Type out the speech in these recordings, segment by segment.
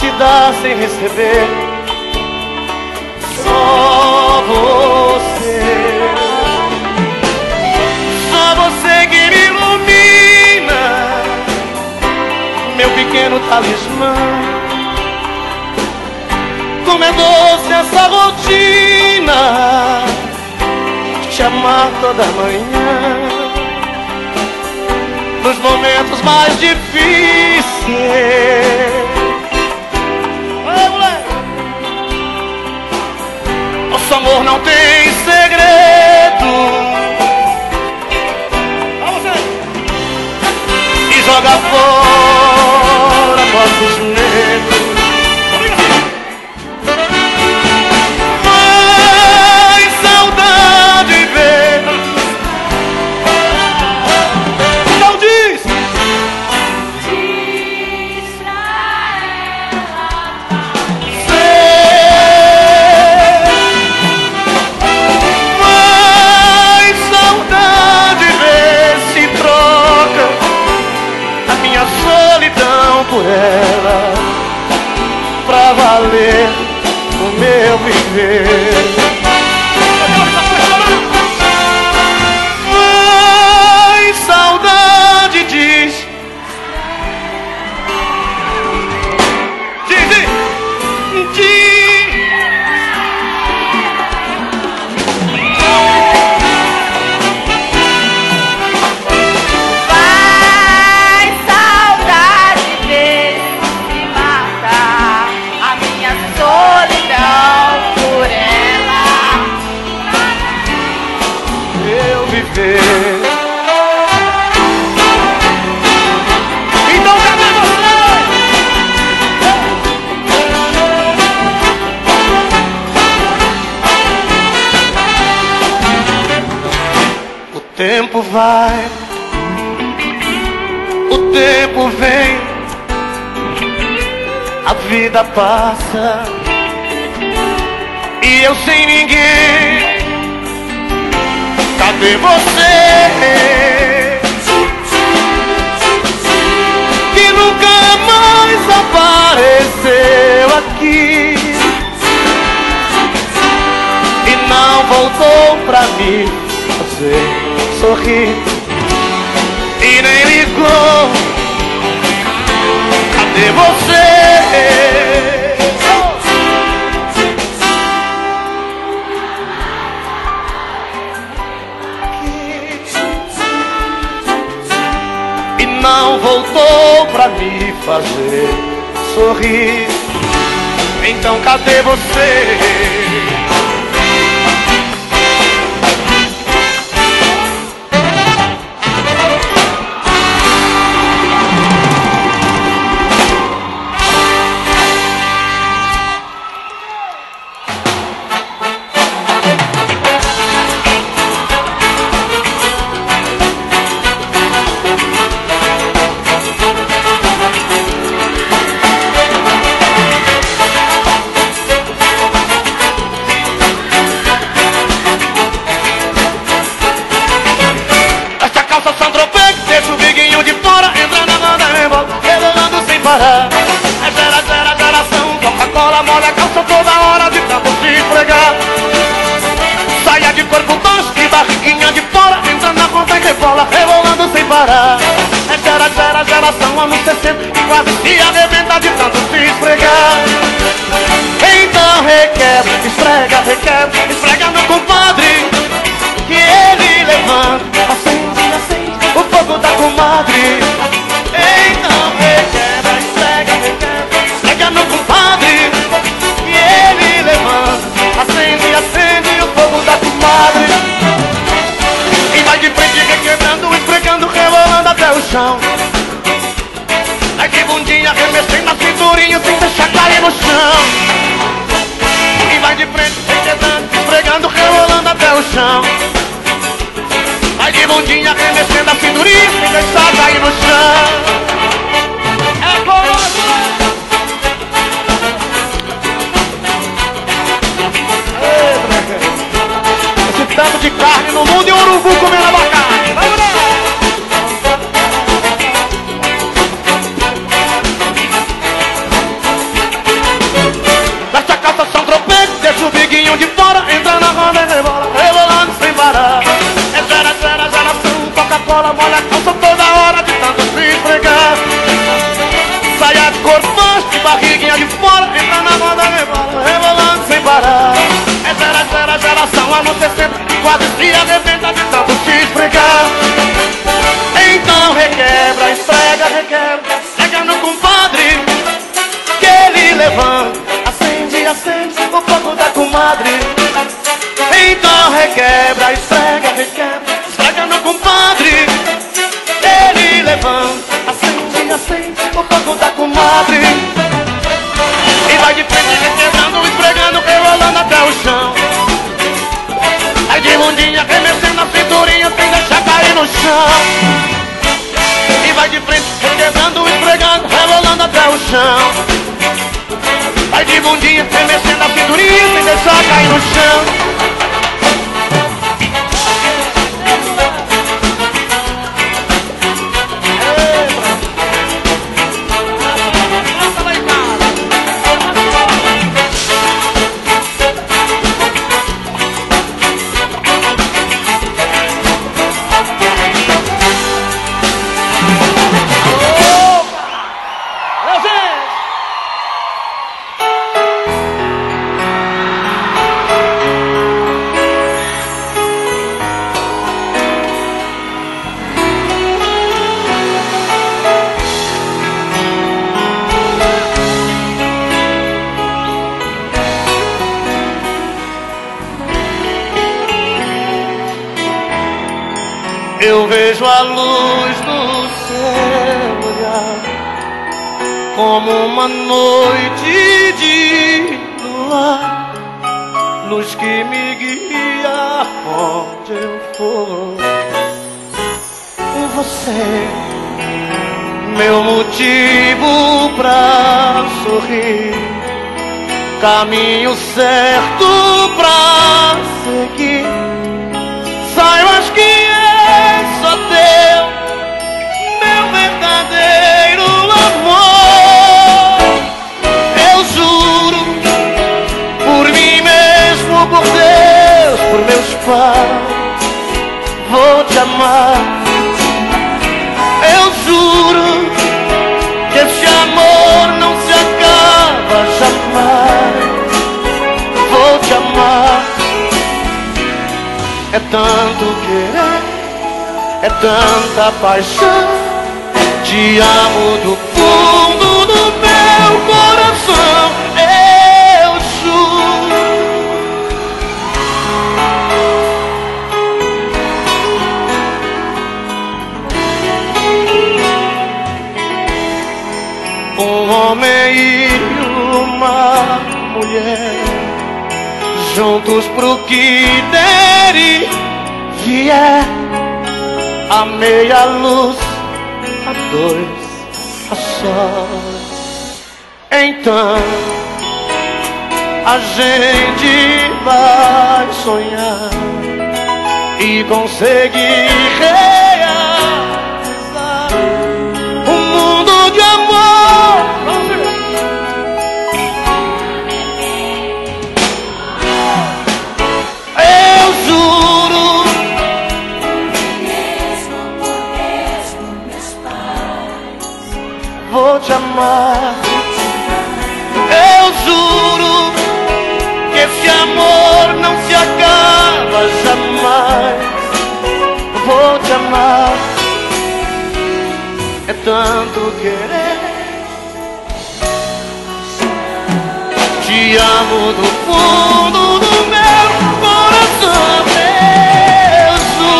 que dá sem receber. Só você, só você que me ilumina, meu pequeno talismã. Como é doce essa rotina, te amar toda manhã, nos momentos mais difíceis. Oi, moleque! Nosso amor não tem segredo. E joga fora nossos medos. Por ela, pra valer o meu viver. Ai, saudade diz. Então cadê você? O tempo vai, o tempo vem, a vida passa e eu sem ninguém. Cadê você, que nunca mais apareceu aqui e não voltou pra me fazer sorrir e nem ligou? Cadê você? Não voltou pra me fazer sorrir. Então cadê você? É geração, Coca-Cola molha a calça toda hora de tanto se esfregar. Saia de corpo baixo e barriguinha de fora, entra na conta e rebola, rebolando sem parar. É geração, anos 60 e quase se arrebenta de tanto se esfregar. Então requebra, esfrega, esfrega no compadre, que ele levanta, acende o fogo da comadre. Então requebra, esfrega no compadre, que ele levanta, acende o fogo da comadre. E vai de frente requebrando, esfregando, rebolando até o chão. Vai de bundinha remexendo a cinturinha sem deixar cair no chão. E vai de frente requebrando, esfregando, rebolando até o chão. Vai de bundinha remexendo a cinturinha sem deixar cair no chão. É coroa! Esse tanto de carne no mundo e o urubu comendo abacate. Vamos lá! cola, molha a calça toda hora de tanto se esfregar. Saia de corpo baixo, de barriguinha de fora, entra na moda, rebola, rebolando sem parar. Essa era a geração anos 60, que quase se arrebenta de tanto se esfregar. Então requebra, esfrega, requebra, chega no compadre, que ele levanta, acende, acende o fogo da comadre. Então requebra, esfrega, requebra, esfrega no compadre, ele levanta, acende, acende o fogo da comadre. E vai de frente requebrando, esfregando, rebolando até o chão. Vai de bundinha, remexendo a cinturinha sem deixar cair no chão. E vai de frente requebrando, esfregando, rebolando até o chão. Vai de bundinha, remexendo a cinturinha sem deixar cair no chão. Eu vejo a luz do seu olhar como uma noite de luar, luz que me guia onde eu for. Você, meu motivo pra sorrir, caminho certo pra seguir. Saibas que só teu, meu verdadeiro amor. Eu juro, por mim mesmo, por Deus, por meus pais, vou te amar. Eu juro que esse amor não se acaba jamais. Vou te amar. É tanto querer, é tanta paixão. Te amo do fundo do meu coração. Eu juro. Um homem e uma mulher, juntos pro que der e vier, a meia luz, a dois, a sós. Então a gente vai sonhar e conseguir realizar um mundo de amor. Eu juro, vou te amar. Eu juro que esse amor não se acaba jamais. Vou te amar. É tanto querer. Te amo do fundo do meu coração. Eu juro.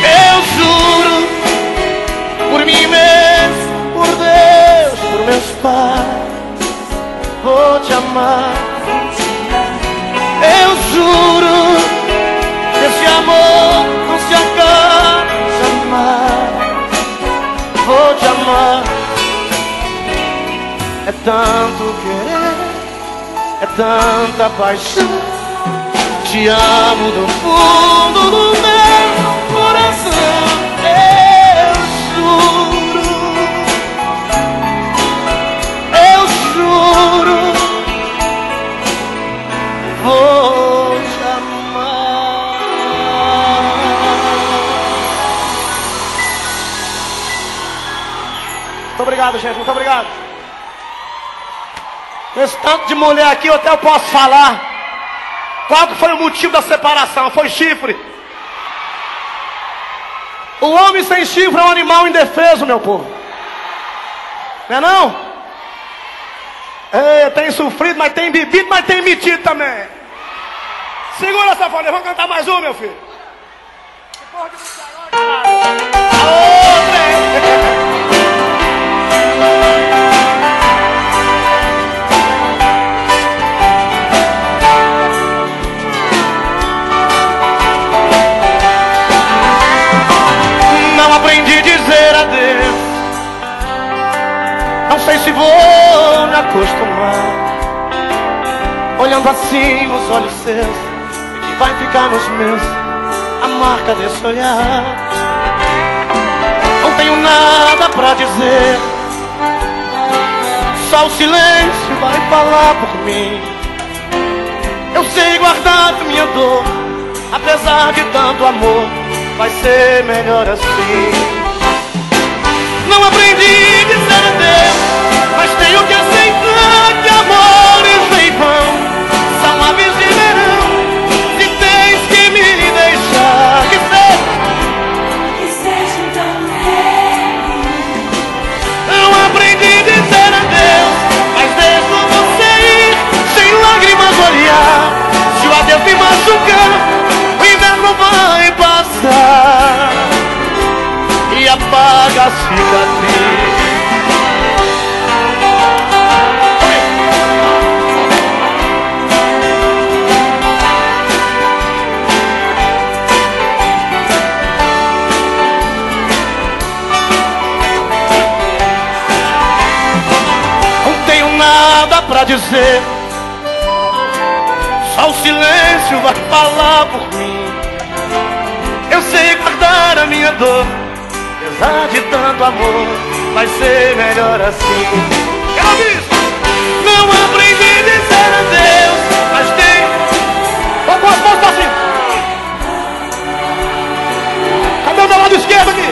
Eu juro, por mim mesmo, por Deus, por meus pais, vou te amar. Eu juro que esse amor não se acaba jamais. Vou te amar. É tanto querer, é tanta paixão. te amo do fundo do meu coração. Eu juro, vou te amar. Muito obrigado, gente, muito obrigado. Esse tanto de mulher aqui, eu até posso falar. Qual que foi o motivo da separação? Foi chifre. O homem sem chifre é um animal indefeso, meu povo. Não é não? É, tem sofrido, mas tem bebido, mas tem metido também. Segura essa folha, vamos cantar mais um, meu filho. Não aprendi a dizer adeus. Não sei se vou me acostumar. Olhando assim nos olhos seus, que vai ficar nos meus a marca desse olhar. Não tenho nada pra dizer, só o silêncio vai falar por mim. Eu sei guardar minha dor, apesar de tanto amor, vai ser melhor assim. Não aprendi a dizer adeus, mas tenho que aceitar que amores em vão são aves de verão. Se tens que me deixar, que seja então feliz. Não aprendi a dizer adeus, mas deixo você ir sem lágrimas olhar. Se o adeus me machucar, o inverno vai passar e apaga a cicatriz. Não tenho nada pra dizer, só o silêncio vai falar por mim. Eu sei guardar a minha dor, apesar de tanto amor, vai ser melhor assim. Quero ouvir isso. Não aprendi a dizer adeus, mas tem... Posso assim. Cadê o do lado esquerdo aqui?